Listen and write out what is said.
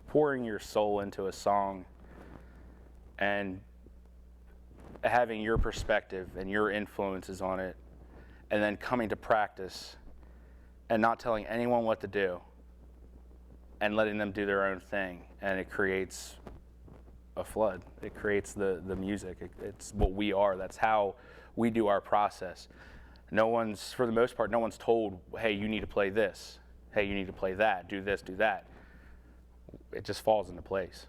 Pouring your soul into a song and having your perspective and your influences on it, and then coming to practice and not telling anyone what to do and letting them do their own thing, and it creates a flood. It creates the music. It's what we are. That's how we do our process. For the most part, no one's told, hey, you need to play this. Hey, you need to play that. Do this, do that. It just falls into place.